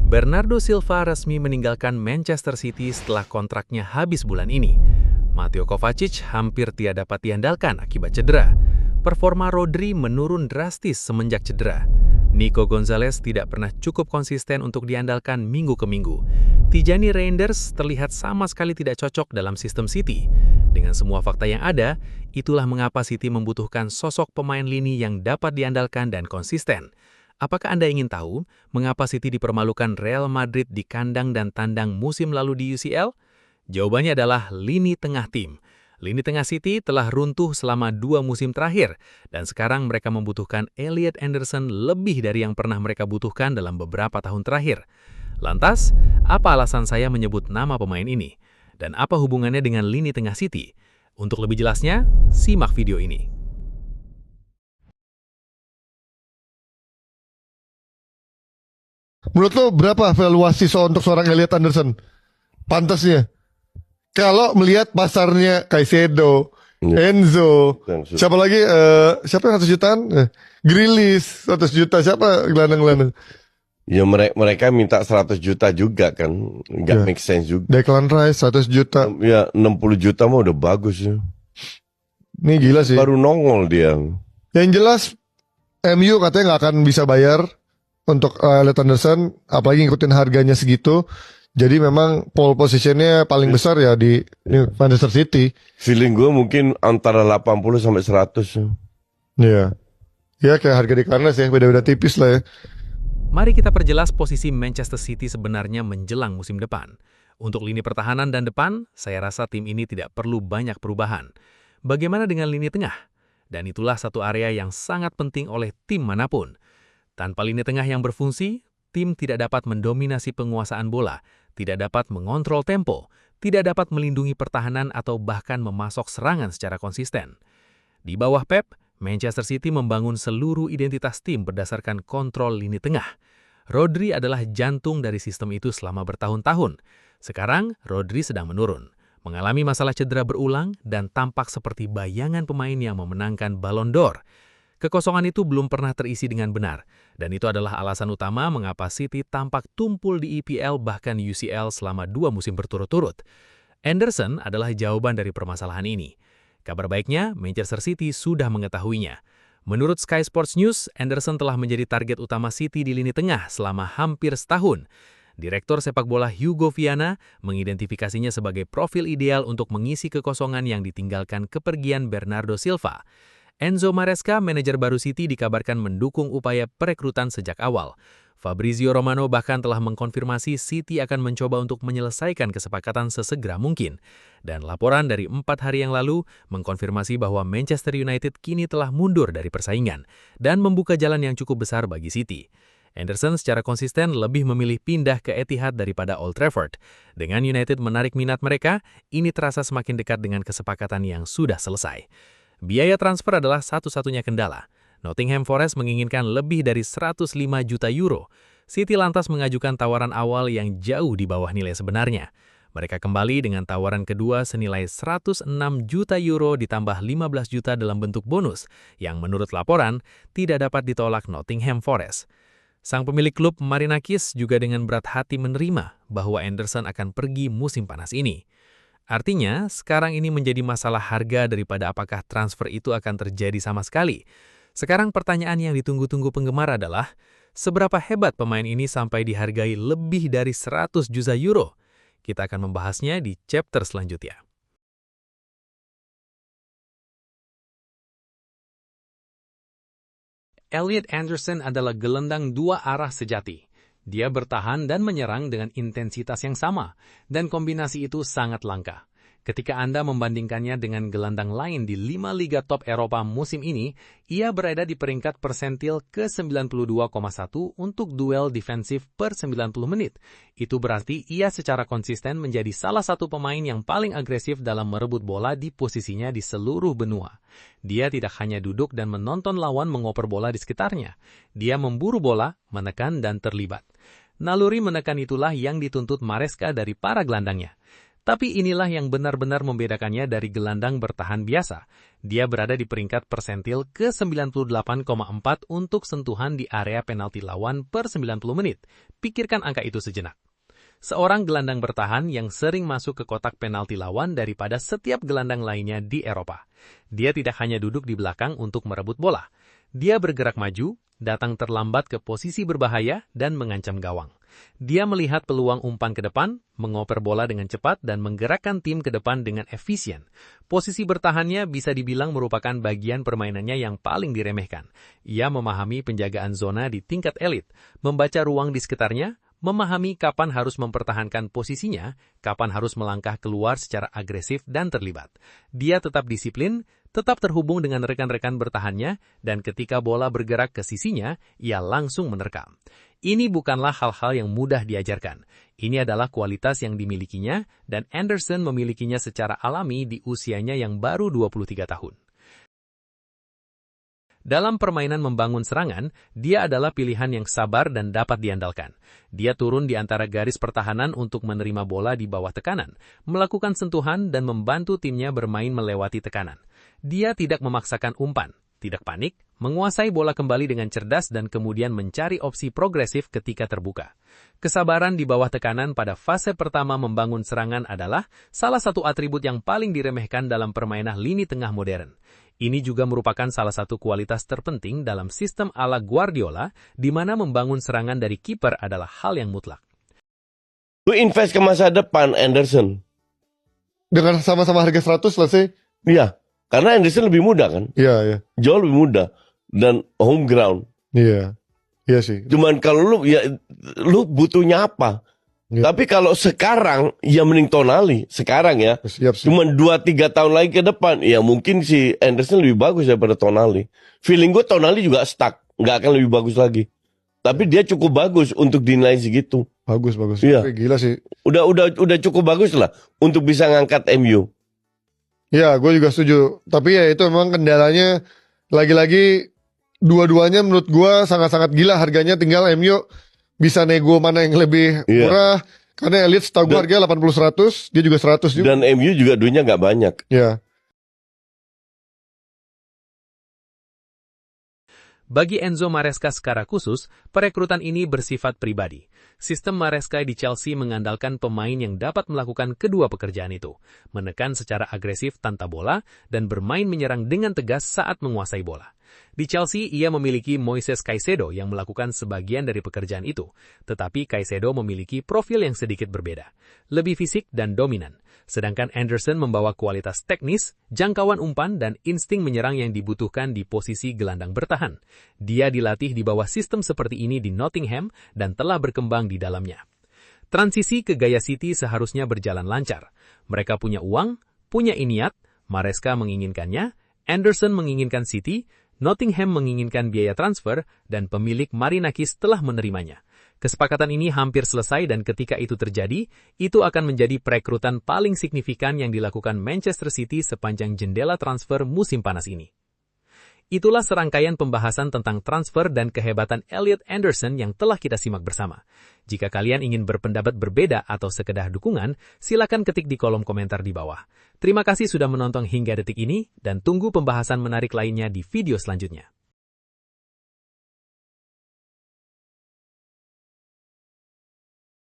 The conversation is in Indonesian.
Bernardo Silva resmi meninggalkan Manchester City setelah kontraknya habis bulan ini. Mateo Kovacic hampir tidak dapat diandalkan akibat cedera. Performa Rodri menurun drastis semenjak cedera. Nico Gonzalez tidak pernah cukup konsisten untuk diandalkan minggu ke minggu. Tijani Reinders terlihat sama sekali tidak cocok dalam sistem City. Dengan semua fakta yang ada, itulah mengapa City membutuhkan sosok pemain lini yang dapat diandalkan dan konsisten. Apakah Anda ingin tahu mengapa City dipermalukan Real Madrid di kandang dan tandang musim lalu di UCL? Jawabannya adalah lini tengah tim. Lini tengah City telah runtuh selama 2 musim terakhir, dan sekarang mereka membutuhkan Elliot Anderson lebih dari yang pernah mereka butuhkan dalam beberapa tahun terakhir. Lantas, apa alasan saya menyebut nama pemain ini? Dan apa hubungannya dengan lini tengah City? Untuk lebih jelasnya, simak video ini. Menurut lo berapa valuasi untuk seorang Elliot Anderson? Pantasnya. Kalau melihat pasarnya Caicedo, Enzo, siapa lagi? Siapa yang 100 jutaan? Grealish 100 juta. Siapa gelandang-gelandang? Ya mereka minta 100 juta juga kan. Nggak make sense juga. Declan Rice 100 juta. Ya 60 juta mah udah bagus ya. Ini gila sih. Baru nongol dia. Yang jelas MU katanya nggak akan bisa bayar untuk Elliot Anderson, apalagi ngikutin harganya segitu. Jadi memang pole positionnya paling besar ya di Manchester City. Feeling gue mungkin antara 80 sampai 100 ya. Iya. Ya kayak harga di Karnes ya, beda-beda tipis lah ya. Mari kita perjelas posisi Manchester City sebenarnya menjelang musim depan. Untuk lini pertahanan dan depan, saya rasa tim ini tidak perlu banyak perubahan. Bagaimana dengan lini tengah? Dan itulah satu area yang sangat penting oleh tim manapun. Tanpa lini tengah yang berfungsi, tim tidak dapat mendominasi penguasaan bola, tidak dapat mengontrol tempo, tidak dapat melindungi pertahanan atau bahkan memasok serangan secara konsisten. Di bawah Pep, Manchester City membangun seluruh identitas tim berdasarkan kontrol lini tengah. Rodri adalah jantung dari sistem itu selama bertahun-tahun. Sekarang, Rodri sedang menurun, mengalami masalah cedera berulang dan tampak seperti bayangan pemain yang memenangkan Ballon d'Or. Kekosongan itu belum pernah terisi dengan benar, dan itu adalah alasan utama mengapa City tampak tumpul di EPL bahkan UCL selama 2 musim berturut-turut. Anderson adalah jawaban dari permasalahan ini. Kabar baiknya, Manchester City sudah mengetahuinya. Menurut Sky Sports News, Anderson telah menjadi target utama City di lini tengah selama hampir setahun. Direktur sepak bola Hugo Viana mengidentifikasinya sebagai profil ideal untuk mengisi kekosongan yang ditinggalkan kepergian Bernardo Silva. Enzo Maresca, manajer baru City, dikabarkan mendukung upaya perekrutan sejak awal. Fabrizio Romano bahkan telah mengkonfirmasi City akan mencoba untuk menyelesaikan kesepakatan sesegera mungkin. Dan laporan dari 4 hari yang lalu mengkonfirmasi bahwa Manchester United kini telah mundur dari persaingan dan membuka jalan yang cukup besar bagi City. Anderson secara konsisten lebih memilih pindah ke Etihad daripada Old Trafford. Dengan United menarik minat mereka, ini terasa semakin dekat dengan kesepakatan yang sudah selesai. Biaya transfer adalah satu-satunya kendala. Nottingham Forest menginginkan lebih dari 105 juta euro. City lantas mengajukan tawaran awal yang jauh di bawah nilai sebenarnya. Mereka kembali dengan tawaran kedua senilai 106 juta euro ditambah 15 juta dalam bentuk bonus, yang menurut laporan tidak dapat ditolak Nottingham Forest. Sang pemilik klub Marinakis juga dengan berat hati menerima bahwa Anderson akan pergi musim panas ini. Artinya, sekarang ini menjadi masalah harga daripada apakah transfer itu akan terjadi sama sekali. Sekarang pertanyaan yang ditunggu-tunggu penggemar adalah, seberapa hebat pemain ini sampai dihargai lebih dari 100 juta euro? Kita akan membahasnya di chapter selanjutnya. Elliot Anderson adalah gelandang 2 arah sejati. Dia bertahan dan menyerang dengan intensitas yang sama, dan kombinasi itu sangat langka. Ketika Anda membandingkannya dengan gelandang lain di 5 liga top Eropa musim ini, ia berada di peringkat persentil ke-92,1 untuk duel defensif per 90 menit. Itu berarti ia secara konsisten menjadi salah satu pemain yang paling agresif dalam merebut bola di posisinya di seluruh benua. Dia tidak hanya duduk dan menonton lawan mengoper bola di sekitarnya. Dia memburu bola, menekan, dan terlibat. Naluri menekan itulah yang dituntut Maresca dari para gelandangnya. Tapi inilah yang benar-benar membedakannya dari gelandang bertahan biasa. Dia berada di peringkat persentil ke-98,4 untuk sentuhan di area penalti lawan per 90 menit. Pikirkan angka itu sejenak. Seorang gelandang bertahan yang sering masuk ke kotak penalti lawan daripada setiap gelandang lainnya di Eropa. Dia tidak hanya duduk di belakang untuk merebut bola. Dia bergerak maju, datang terlambat ke posisi berbahaya, dan mengancam gawang. Dia melihat peluang umpan ke depan, mengoper bola dengan cepat, dan menggerakkan tim ke depan dengan efisien. Posisi bertahannya bisa dibilang merupakan bagian permainannya yang paling diremehkan. Ia memahami penjagaan zona di tingkat elit, membaca ruang di sekitarnya, memahami kapan harus mempertahankan posisinya, kapan harus melangkah keluar secara agresif dan terlibat. Dia tetap disiplin, tetap terhubung dengan rekan-rekan bertahannya, dan ketika bola bergerak ke sisinya, ia langsung menerkam. Ini bukanlah hal-hal yang mudah diajarkan. Ini adalah kualitas yang dimilikinya, dan Anderson memilikinya secara alami di usianya yang baru 23 tahun. Dalam permainan membangun serangan, dia adalah pilihan yang sabar dan dapat diandalkan. Dia turun di antara garis pertahanan untuk menerima bola di bawah tekanan, melakukan sentuhan dan membantu timnya bermain melewati tekanan. Dia tidak memaksakan umpan, tidak panik, menguasai bola kembali dengan cerdas dan kemudian mencari opsi progresif ketika terbuka. Kesabaran di bawah tekanan pada fase pertama membangun serangan adalah salah satu atribut yang paling diremehkan dalam permainan lini tengah modern. Ini juga merupakan salah satu kualitas terpenting dalam sistem ala Guardiola, di mana membangun serangan dari kiper adalah hal yang mutlak. Lu invest ke masa depan, Anderson. Dengan sama-sama harga 100 lah sih. Iya, karena Anderson lebih muda kan? Iya, iya. Jauh lebih muda. Dan home ground. Iya. Iya sih. Cuman kalau lu butuhnya apa? Iya. Tapi kalau sekarang, ya mending Tonali. Sekarang ya. Siap sih. Cuman 2-3 tahun lagi ke depan, ya mungkin si Anderson lebih bagus daripada Tonali. Feeling gue Tonali juga stuck. Nggak akan lebih bagus lagi. Tapi dia cukup bagus untuk dinilai segitu. Bagus. Iya. Tapi gila sih. Udah cukup bagus lah untuk bisa ngangkat MU. Iya, gue juga setuju. Tapi ya itu memang kendalanya, lagi-lagi dua-duanya menurut gue sangat-sangat gila harganya. Tinggal MU bisa nego mana yang lebih murah. Karena Elite setahu gue harganya 80-100, dia juga 100 juga. Dan MU juga duitnya nggak banyak. Iya. Bagi Enzo Maresca secara khusus, perekrutan ini bersifat pribadi. Sistem Maresca di Chelsea mengandalkan pemain yang dapat melakukan kedua pekerjaan itu, menekan secara agresif tanpa bola dan bermain menyerang dengan tegas saat menguasai bola. Di Chelsea, ia memiliki Moises Caicedo yang melakukan sebagian dari pekerjaan itu, tetapi Caicedo memiliki profil yang sedikit berbeda, lebih fisik dan dominan. Sedangkan Anderson membawa kualitas teknis, jangkauan umpan, dan insting menyerang yang dibutuhkan di posisi gelandang bertahan. Dia dilatih di bawah sistem seperti ini di Nottingham dan telah berkembang di dalamnya. Transisi ke gaya City seharusnya berjalan lancar. Mereka punya uang, punya iniat, Maresca menginginkannya, Anderson menginginkan City, Nottingham menginginkan biaya transfer, dan pemilik Marinakis telah menerimanya. Kesepakatan ini hampir selesai dan ketika itu terjadi, itu akan menjadi perekrutan paling signifikan yang dilakukan Manchester City sepanjang jendela transfer musim panas ini. Itulah serangkaian pembahasan tentang transfer dan kehebatan Elliot Anderson yang telah kita simak bersama. Jika kalian ingin berpendapat berbeda atau sekedar dukungan, silakan ketik di kolom komentar di bawah. Terima kasih sudah menonton hingga detik ini dan tunggu pembahasan menarik lainnya di video selanjutnya.